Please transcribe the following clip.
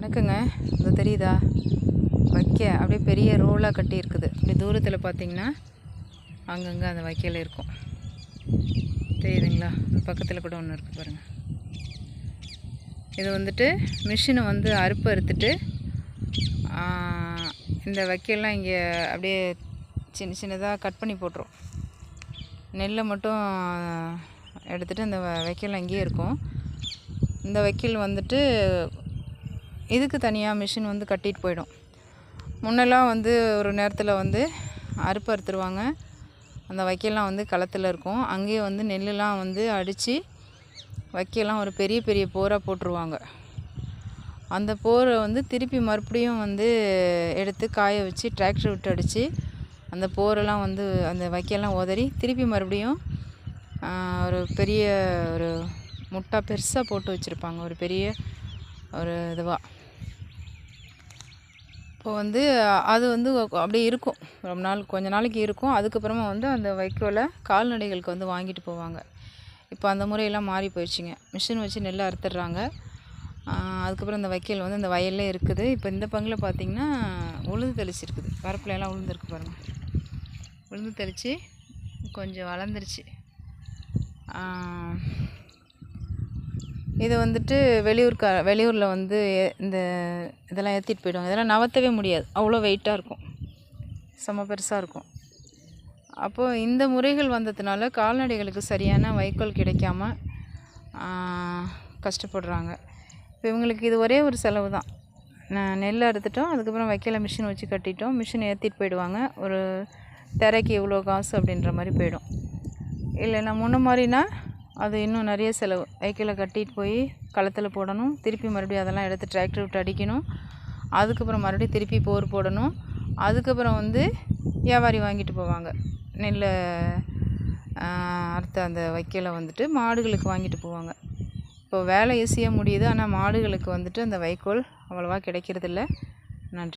வணக்கங்க. இது தெரியுதா? வைக்க அப்படியே பெரிய ரோலாக கட்டி இருக்குது. இப்படி தூரத்தில் பார்த்தீங்கன்னா அங்கங்கே அந்த வைக்கல் இருக்கும். தெரியுதுங்களா? இந்த பக்கத்தில் கூட ஒன்று இருக்குது பாருங்கள். இது வந்துட்டு மிஷினை வந்து அறுப்பு அறுத்துட்டு இந்த வைக்கல்லாம் இங்கே அப்படியே சின்ன சின்னதாக கட் பண்ணி போட்டுரும். நெல்லை மட்டும் எடுத்துகிட்டு இந்த வைக்கல்லாம் இங்கேயே இருக்கும். இந்த வைக்கல் வந்துட்டு இதுக்கு தனியாக மிஷின் வந்து கட்டிட்டு போயிடும். முன்னெல்லாம் வந்து ஒரு நேரத்தில் வந்து அறுப்பு அறுத்துருவாங்க. அந்த வைக்கலாம் வந்து களத்தில் இருக்கும். அங்கேயே வந்து நெல்லுலாம் வந்து அடித்து வைக்கலாம் ஒரு பெரிய பெரிய போராக போட்டுருவாங்க. அந்த போரை வந்து திருப்பி மறுபடியும் வந்து எடுத்து காய வச்சு டிராக்டர் விட்டு அடித்து அந்த போரெல்லாம் வந்து அந்த வைக்கலாம் உதறி திருப்பி மறுபடியும் ஒரு பெரிய ஒரு முட்டா பெருசாக போட்டு வச்சுருப்பாங்க. ஒரு பெரிய ஒரு இதுவாக. இப்போ வந்து அது வந்து அப்படியே இருக்கும். ரொம்ப நாள் கொஞ்ச நாளைக்கு இருக்கும். அதுக்கப்புறமா வந்து அந்த வைக்கோலை கால்நடைகளுக்கு வந்து வாங்கிட்டு போவாங்க. இப்போ அந்த முறையெல்லாம் மாறி போயிடுச்சுங்க. மிஷின் வச்சு நெல்லை அறுத்துடுறாங்க. அதுக்கப்புறம் இந்த வைக்கல் வந்து இந்த வயல்லே இருக்குது. இப்போ இந்த பங்கில் பார்த்திங்கன்னா உளுந்து தெளிச்சிருக்குது. வரப்புலையெல்லாம் உளுந்து இருக்குது பாருங்கள். உளுந்து தெளித்து கொஞ்சம் வளர்ந்துருச்சு. இது வந்துட்டு வெளியூரில் வந்து இந்த இதெல்லாம் ஏற்றிட்டு போயிடுவாங்க. இதெல்லாம் நகர்த்தவே முடியாது, அவ்வளோ வெயிட்டாக இருக்கும், செம்ம பெருசாக இருக்கும். அப்போது இந்த முறைகள் வந்ததுனால கால்நடைகளுக்கு சரியான வைக்கோல் கிடைக்காம கஷ்டப்படுறாங்க. இப்போ இவங்களுக்கு இது ஒரே ஒரு செலவு தான். நெல் அறுத்துட்டோம், அதுக்கப்புறம் வைக்கல மிஷின் வச்சு கட்டிட்டோம், மிஷின் ஏற்றிட்டு போயிடுவாங்க. ஒரு திரைக்கு இவ்வளோ காசு அப்படின்ற மாதிரி போயிடும். இல்லைன்னா முன்ன மாதிரினா அது இன்னும் நிறைய செலவு. வைக்கலை கட்டிட்டு போய் களத்தில் போடணும், திருப்பி மறுபடியும் அதெல்லாம் எடுத்து டிராக்டர் விட்டு அடிக்கணும், அதுக்கப்புறம் மறுபடியும் திருப்பி போர் போடணும், அதுக்கப்புறம் வந்து வியாபாரி வாங்கிட்டு போவாங்க. நெல்லை அறுத்த அந்த வைக்கலை வந்துட்டு மாடுகளுக்கு வாங்கிட்டு போவாங்க. இப்போ வேலை ஈஸியாக முடியுது, ஆனால் மாடுகளுக்கு வந்துட்டு அந்த வைக்கோல் அவ்வளோவா கிடைக்கிறதில்ல. நன்றி.